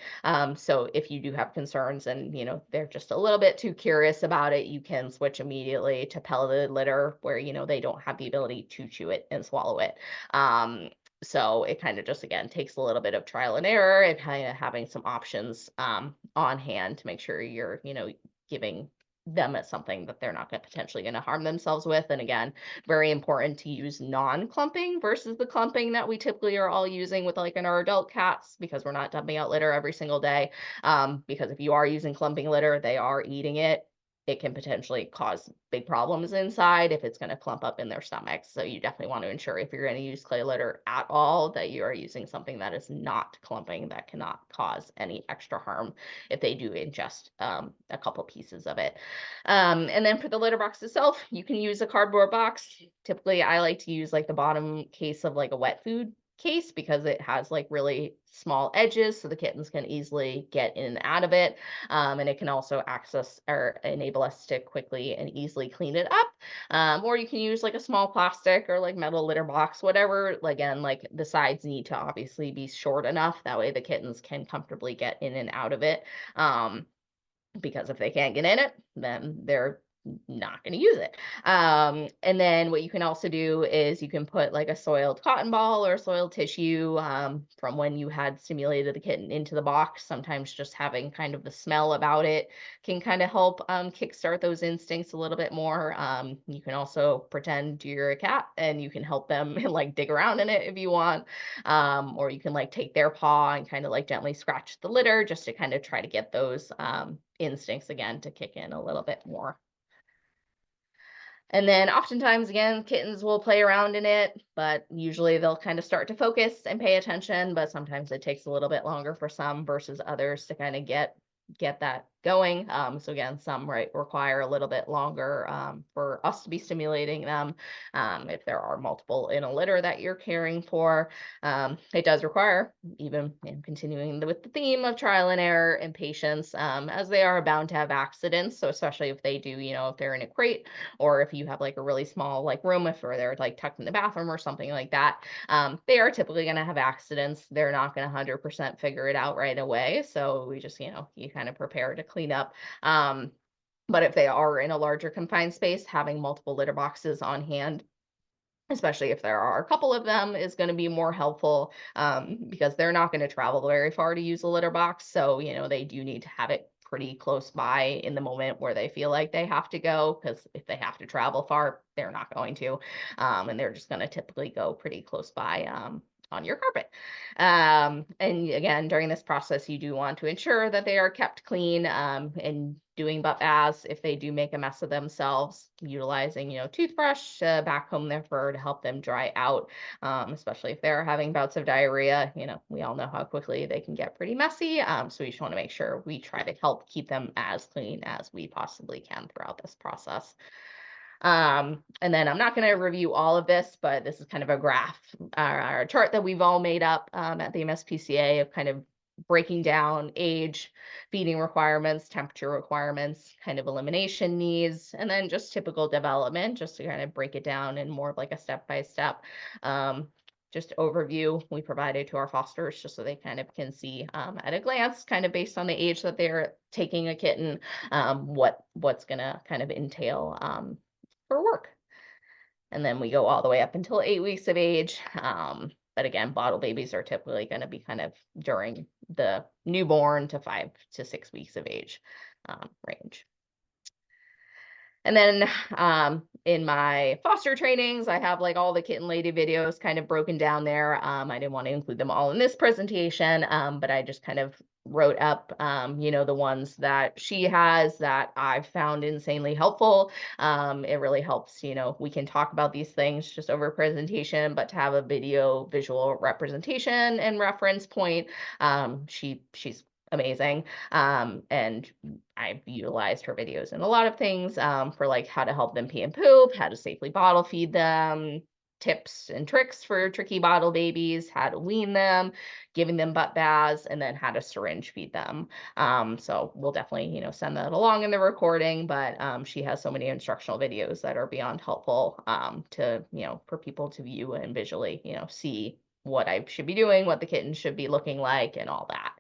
Speaker 3: So if you do have concerns and, you know, they're just a little bit too curious about it, you can switch immediately to pelleted litter where, you know, they don't have the ability to chew it and swallow it. So it kind of just, again, takes a little bit of trial and error and kind of having some options on hand to make sure you're, you know, giving them as something that they're not potentially going to harm themselves with. And again, very important to use non-clumping versus the clumping that we typically are all using with like in our adult cats, because we're not dumping out litter every single day. Because if you are using clumping litter, they are eating it. It can potentially cause big problems inside if it's going to clump up in their stomachs. So you definitely want to ensure if you're going to use clay litter at all that you are using something that is not clumping, that cannot cause any extra harm if they do ingest a couple pieces of it. And then for the litter box itself, you can use a cardboard box. Typically, I like to use like the bottom case of like a wet food case because it has like really small edges so the kittens can easily get in and out of it. And it can also access or enable us to quickly and easily clean it up. Or you can use like a small plastic or like metal litter box, whatever. Again, like the sides need to obviously be short enough. That way the kittens can comfortably get in and out of it. Because if they can't get in it, then they're not going to use it. And then what you can also do is you can put like a soiled cotton ball or soiled tissue from when you had stimulated the kitten into the box. Sometimes just having kind of the smell about it can kind of help kickstart those instincts a little bit more. You can also pretend you're a cat and you can help them like dig around in it if you want. Or you can like take their paw and kind of like gently scratch the litter just to kind of try to get those instincts again to kick in a little bit more. And then oftentimes, again, kittens will play around in it, but usually they'll kind of start to focus and pay attention, but sometimes it takes a little bit longer for some versus others to kind of get that going. So again, some require a little bit longer for us to be stimulating them. If there are multiple in a litter that you're caring for, it does require, even continuing with the theme of trial and error and patience, as they are bound to have accidents. So especially if they do, if they're in a crate, or if you have like a really small like room, if they're like tucked in the bathroom or something like that, they are typically going to have accidents. They're not going to 100% figure it out right away. So we just, you kind of prepare to clean up. But if they are in a larger confined space, having multiple litter boxes on hand, especially if there are a couple of them, is going to be more helpful, because they're not going to travel very far to use a litter box. So, they do need to have it pretty close by in the moment where they feel like they have to go, because if they have to travel far, they're not going to, and they're just going to typically go pretty close by on your carpet. And again, during this process, you do want to ensure that they are kept clean, and doing butt baths if they do make a mess of themselves, utilizing, toothbrush to backcomb their fur to help them dry out, especially if they're having bouts of diarrhea. We all know how quickly they can get pretty messy. So we just want to make sure we try to help keep them as clean as we possibly can throughout this process. And then I'm not going to review all of this, but this is kind of a graph, or a chart that we've all made up at the MSPCA of kind of breaking down age, feeding requirements, temperature requirements, kind of elimination needs, and then just typical development, just to kind of break it down in more of like a step-by-step just overview we provided to our fosters, just so they kind of can see at a glance, kind of based on the age that they're taking a kitten, what's going to kind of entail for work. And then we go all the way up until 8 weeks of age. But again, bottle babies are typically going to be kind of during the newborn to 5 to 6 weeks of age range. And then in my foster trainings, I have like all the kitten lady videos kind of broken down there. I didn't want to include them all in this presentation, but I just kind of wrote up, the ones that she has that I've found insanely helpful. It really helps, we can talk about these things just over presentation, but to have a visual representation and reference point, she's amazing. And I've utilized her videos in a lot of things, for like how to help them pee and poop, how to safely bottle feed them, tips and tricks for tricky bottle babies, how to wean them, giving them butt baths, and then how to syringe feed them. So we'll definitely, send that along in the recording, but she has so many instructional videos that are beyond helpful to, for people to view and visually, see what I should be doing, what the kitten should be looking like, and all that.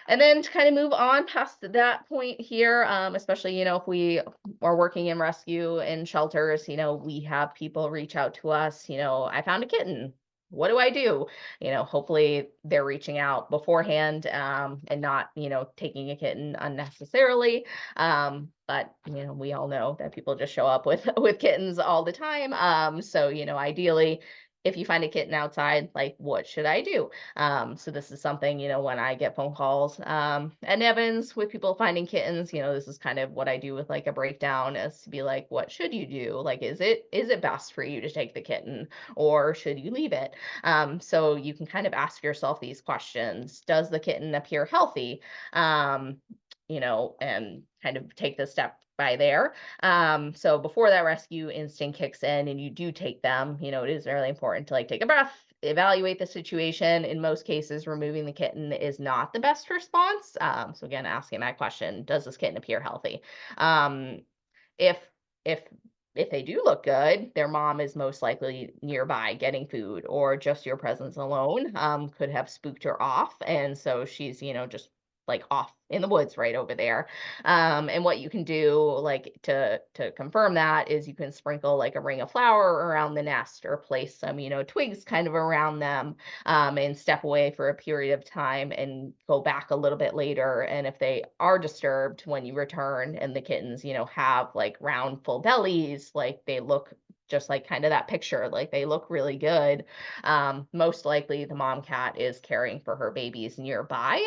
Speaker 3: And then to kind of move on past that point here, especially, if we are working in rescue and shelters, we have people reach out to us, I found a kitten. What do I do? Hopefully they're reaching out beforehand, and not, taking a kitten unnecessarily. But, we all know that people just show up with kittens all the time. So, ideally, if you find a kitten outside, like, what should I do? So this is something, when I get phone calls at Nevins with people finding kittens, this is kind of what I do with like a breakdown, is to be like, what should you do? Like, is it best for you to take the kitten, or should you leave it? So you can kind of ask yourself these questions. Does the kitten appear healthy? And kind of take the step by there. So before that rescue instinct kicks in and you do take them, it is really important to like take a breath, evaluate the situation. In most cases, removing the kitten is not the best response. So again, asking that question, does this kitten appear healthy? If they do look good, their mom is most likely nearby getting food, or just your presence alone could have spooked her off. And so she's, just like off in the woods right over there. And what you can do like to confirm that is you can sprinkle like a ring of flour around the nest, or place some, twigs kind of around them, and step away for a period of time and go back a little bit later. And if they are disturbed when you return and the kittens, have like round full bellies, like they look just like kind of that picture, like they look really good, most likely the mom cat is caring for her babies nearby.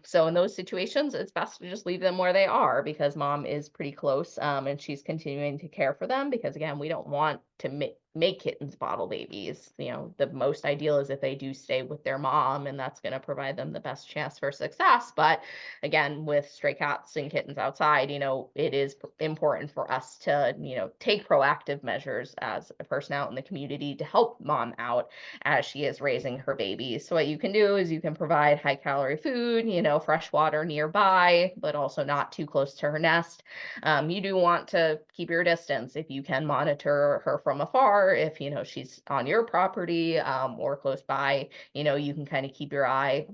Speaker 3: So in those situations, it's best to just leave them where they are, because mom is pretty close, and she's continuing to care for them, because again, we don't want make kittens bottle babies. The most ideal is if they do stay with their mom, and that's going to provide them the best chance for success. But again, with stray cats and kittens outside, it is important for us to, take proactive measures as a person out in the community to help mom out as she is raising her babies. So what you can do is you can provide high calorie food, fresh water nearby, but also not too close to her nest. You do want to keep your distance if you can monitor her from afar. If, she's on your property or close by, you can kind of keep your eye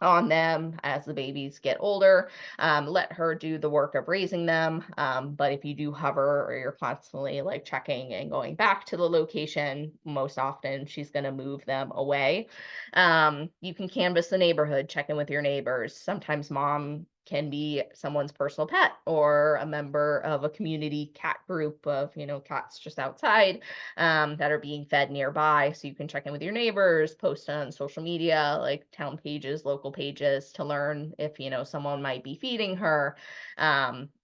Speaker 3: on them as the babies get older. Let her do the work of raising them. But if you do hover or you're constantly like checking and going back to the location, most often she's going to move them away. You can canvass the neighborhood, check in with your neighbors. Sometimes mom can be someone's personal pet or a member of a community cat group of, cats just outside that are being fed nearby. So you can check in with your neighbors, post on social media, like town pages, local pages, to learn if, someone might be feeding her,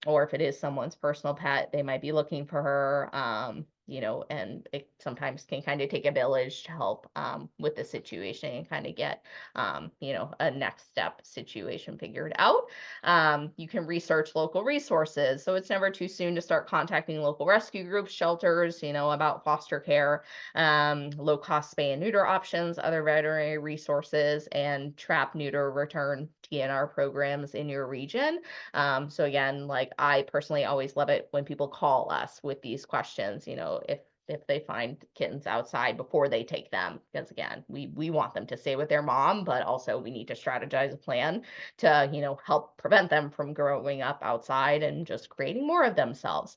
Speaker 3: or if it is someone's personal pet, they might be looking for her. And it sometimes can kind of take a village to help with the situation and kind of get, a next step situation figured out. You can research local resources. So it's never too soon to start contacting local rescue groups, shelters, about foster care, low cost spay and neuter options, other veterinary resources, and trap, neuter, return TNR programs in your region. So again, like I personally always love it when people call us with these questions, if they find kittens outside before they take them, because again, we want them to stay with their mom, but also we need to strategize a plan to, help prevent them from growing up outside and just creating more of themselves.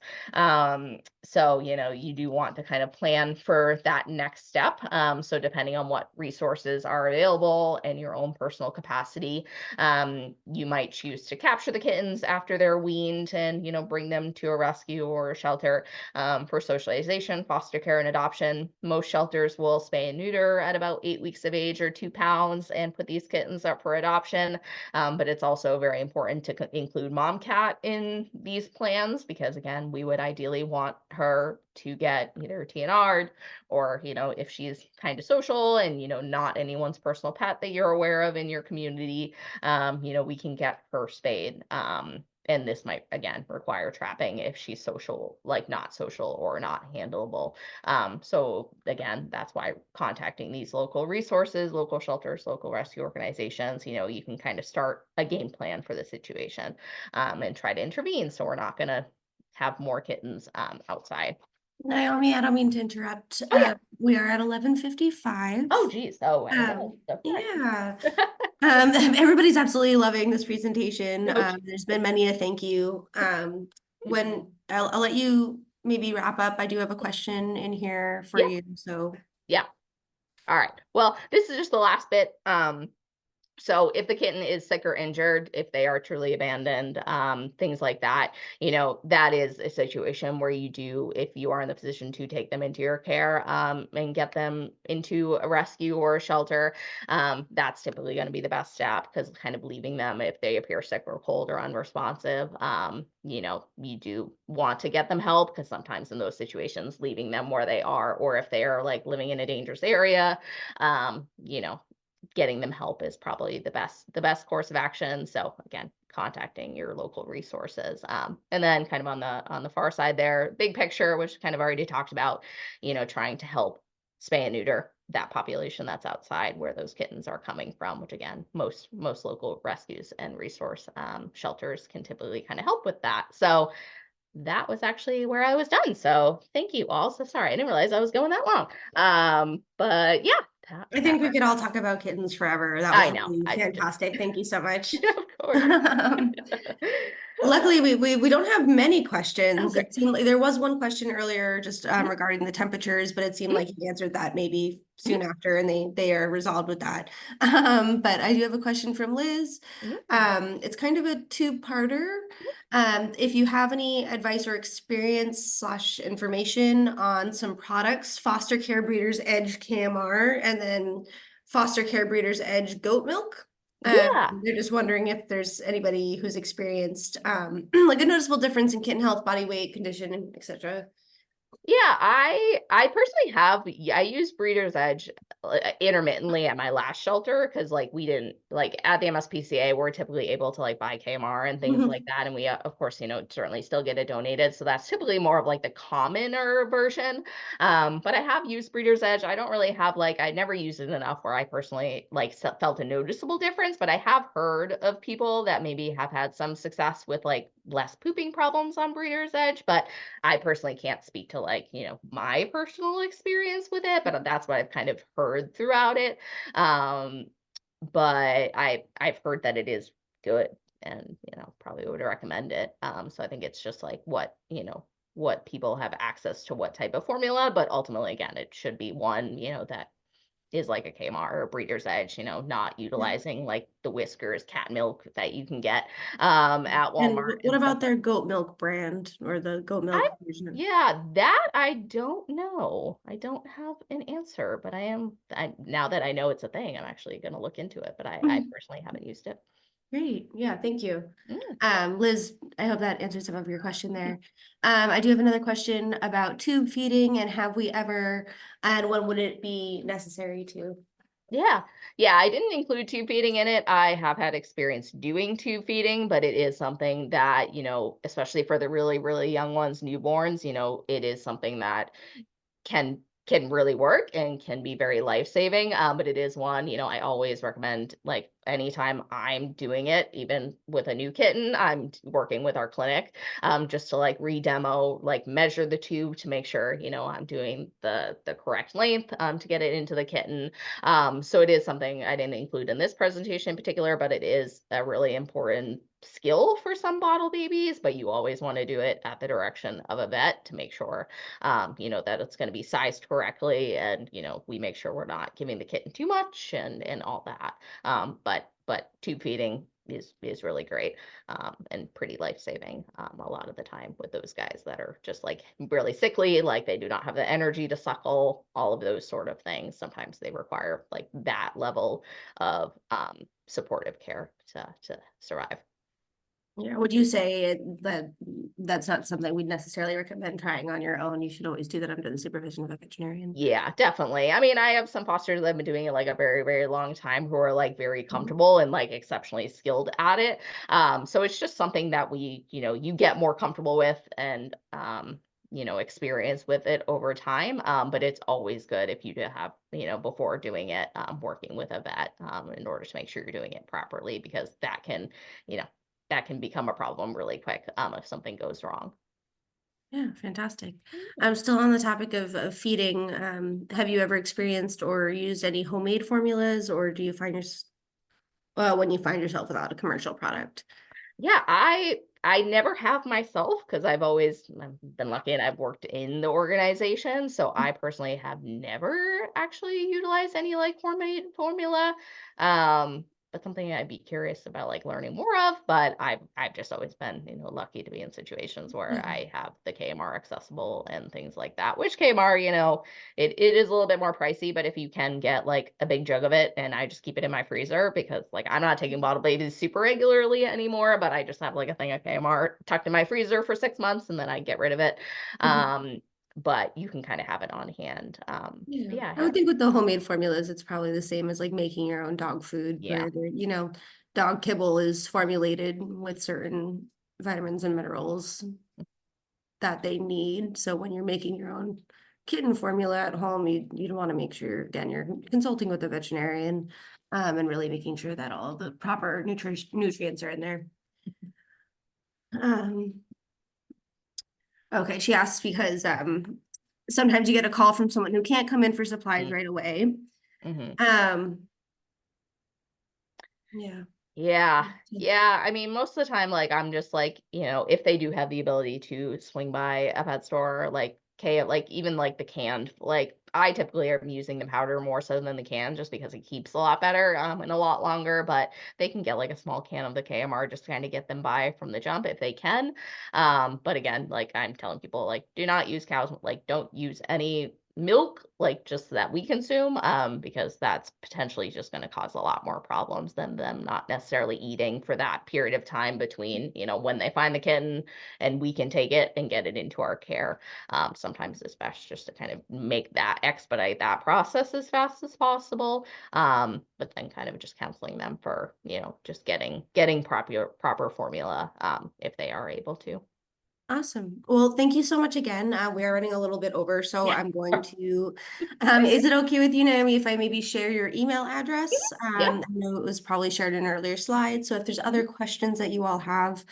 Speaker 3: So, you do want to kind of plan for that next step. So depending on what resources are available and your own personal capacity, you might choose to capture the kittens after they're weaned and, bring them to a rescue or a shelter for socialization, foster care, and adoption. Most shelters will spay and neuter at about 8 weeks of age or 2 pounds and put these kittens up for adoption. But it's also very important to include mom cat in these plans because, again, we would ideally want her to get either TNR'd or, if she's kind of social and, not anyone's personal pet that you're aware of in your community, we can get her spayed. And this might, again, require trapping if she's social, like not social or not handleable. So again, that's why contacting these local resources, local shelters, local rescue organizations, you can kind of start a game plan for the situation and try to intervene. So we're not going to have more kittens outside.
Speaker 2: Naomi, I don't mean to interrupt.
Speaker 3: Oh, yeah.
Speaker 2: We are at 11:55.
Speaker 3: Oh, geez. Oh,
Speaker 2: yeah. Everybody's absolutely loving this presentation. There's been many a thank you. When I'll let you maybe wrap up. I do have a question in here for you. So
Speaker 3: yeah. All right. Well, this is just the last bit. So if the kitten is sick or injured, if they are truly abandoned, things like that, that is a situation where if you are in the position to take them into your care and get them into a rescue or a shelter, that's typically going to be the best step because kind of leaving them if they appear sick or cold or unresponsive, you do want to get them help because sometimes in those situations, leaving them where they are, or if they are like living in a dangerous area, getting them help is probably the best course of action. So again, contacting your local resources. And then kind of on the far side there, big picture, which kind of already talked about, trying to help spay and neuter that population that's outside where those kittens are coming from, which again, most local rescues and resource shelters can typically kind of help with that. So that was actually where I was done. So thank you all. So sorry, I didn't realize I was going that long. But yeah.
Speaker 2: I think we could all talk about kittens forever. That was really fantastic. Thank you so much.
Speaker 3: Of course.
Speaker 2: Luckily, we don't have many questions. It seemed like there was one question earlier just regarding the temperatures, but it seemed like you answered that maybe soon after, and they are resolved with that. But I do have a question from Liz. It's kind of a two-parter. If you have any advice or experience / information on some products, Foster Care Breeders Edge KMR, and then Foster Care Breeders Edge goat milk. They're just wondering if there's anybody who's experienced like a noticeable difference in kitten health, body weight, condition, etc.
Speaker 3: Yeah, I personally have, I use Breeder's Edge intermittently at my last shelter because like we didn't like at the MSPCA we're typically able to like buy KMR and things like that, and we of course certainly still get it donated, so that's typically more of like the commoner version. But I have used Breeder's Edge. I don't really have like I never used it enough where I personally like felt a noticeable difference, but I have heard of people that maybe have had some success with like less pooping problems on Breeder's Edge, but I personally can't speak to like, my personal experience with it, but that's what I've kind of heard throughout it. Um, but I've heard that it is good and, probably would recommend it. So I think it's just like what people have access to what type of formula, but ultimately again, it should be one, that is like a Kmart or a Breeder's Edge, not utilizing like the Whiskers cat milk that you can get at
Speaker 2: And
Speaker 3: Walmart
Speaker 2: what
Speaker 3: and stuff.
Speaker 2: about their goat milk brand or the goat
Speaker 3: I
Speaker 2: milk version?
Speaker 3: Yeah, that I don't know. I don't have an answer, but now that I know it's a thing, I'm actually going to look into it, but I personally haven't used it.
Speaker 2: Great. Yeah, thank you.
Speaker 3: Mm.
Speaker 2: Liz, I hope that answered some of your question there. I do have another question about tube feeding and have we ever, and when would it be necessary to?
Speaker 3: Yeah. Yeah, I didn't include tube feeding in it. I have had experience doing tube feeding, but it is something that, especially for the really, really young ones, newborns, it is something that can really work and can be very life-saving. But it is one, I always recommend like anytime I'm doing it, even with a new kitten, I'm working with our clinic, just to like re-demo, like measure the tube to make sure, I'm doing the correct length to get it into the kitten. So it is something I didn't include in this presentation in particular, but it is a really important skill for some bottle babies, but you always want to do it at the direction of a vet to make sure that it's going to be sized correctly, and we make sure we're not giving the kitten too much and all that. But tube feeding is really great and pretty life-saving a lot of the time with those guys that are just like really sickly, like they do not have the energy to suckle, all of those sort of things. Sometimes they require like that level of supportive care to survive.
Speaker 2: Yeah, would you say that that's not something we'd necessarily recommend trying on your own? You should always do that under the supervision of a veterinarian.
Speaker 3: Yeah, definitely. I mean, I have some fosters that have been doing it like a very, very long time who are like very comfortable and like exceptionally skilled at it. So it's just something that you get more comfortable with and experience with it over time. But it's always good if you do have, before doing it, working with a vet in order to make sure you're doing it properly, because you know, that can become a problem really quick if something goes wrong.
Speaker 2: Yeah, fantastic. I'm still on the topic of feeding. Have you ever experienced or used any homemade formulas, or do you find when you find yourself without a commercial product?
Speaker 3: Yeah, I never have myself because I've been lucky and I've worked in the organization. So I personally have never actually utilized any like homemade formula. But something I'd be curious about like learning more of. But I've just always been, lucky to be in situations where
Speaker 2: Yeah.
Speaker 3: I have the KMR accessible and things like that. Which KMR, it is a little bit more pricey, but if you can get like a big jug of it, and I just keep it in my freezer because like I'm not taking bottle babies super regularly anymore, but I just have like a thing of KMR tucked in my freezer for 6 months and then I get rid of it. But you can kind of have it on hand.
Speaker 2: Yeah,
Speaker 3: Yeah,
Speaker 2: I would think with the homemade formulas, it's probably the same as like making your own dog food,
Speaker 3: yeah.
Speaker 2: where dog kibble is formulated with certain vitamins and minerals that they need. So when you're making your own kitten formula at home, you'd want to make sure, again, you're consulting with a veterinarian, and really making sure that all the proper nutrients are in there. Okay, she asked because sometimes you get a call from someone who can't come in for supplies right away.
Speaker 3: Mm-hmm.
Speaker 2: Yeah.
Speaker 3: Yeah. I mean, most of the time, like I'm just like, if they do have the ability to swing by a pet store, like like even like the canned, like I typically am using the powder more so than the can just because it keeps a lot better and a lot longer, but they can get like a small can of the KMR just to kind of get them by from the jump if they can. But again, like I'm telling people, like do not use cows, like don't use any milk, like just that we consume, because that's potentially just going to cause a lot more problems than them not necessarily eating for that period of time between, when they find the kitten and we can take it and get it into our care. Sometimes it's best just to kind of expedite that process as fast as possible. But then kind of just counseling them for, just getting proper formula, if they are able to.
Speaker 2: Awesome. Well, thank you so much again. We are running a little bit over, so
Speaker 3: Yeah.
Speaker 2: I'm going to, is it okay with you, Naomi, if I maybe share your email address?
Speaker 3: Yeah.
Speaker 2: I know it was probably shared in an earlier slide, so if there's other questions that you all have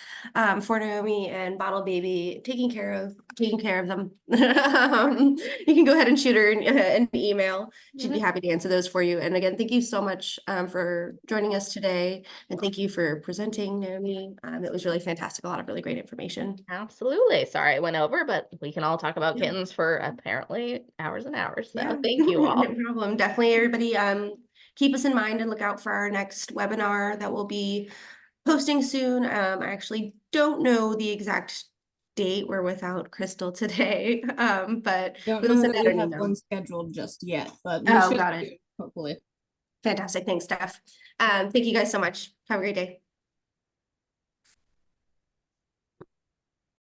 Speaker 2: for Naomi and Bottle Baby, taking care of them, you can go ahead and shoot her an email. She'd be happy to answer those for you. And again, thank you so much for joining us today, and thank you for presenting, Naomi. It was really fantastic. A lot of really great information.
Speaker 3: Absolutely. Sorry I went over, but we can all talk about
Speaker 2: Yeah.
Speaker 3: kittens for apparently hours and hours. So
Speaker 2: Yeah.
Speaker 3: thank you all.
Speaker 2: No problem. Definitely, everybody, keep us in mind and look out for our next webinar that will be posting soon. I actually don't know the exact date. We're without Crystal today, but
Speaker 1: Don't
Speaker 2: we'll
Speaker 1: know
Speaker 2: send
Speaker 1: that
Speaker 2: out
Speaker 1: we
Speaker 2: an
Speaker 1: have
Speaker 2: email.
Speaker 1: one scheduled just yet, but we
Speaker 2: Oh,
Speaker 1: should
Speaker 2: got it.
Speaker 1: soon, hopefully.
Speaker 2: Fantastic. Thanks, Steph. Thank you guys so much. Have a great day.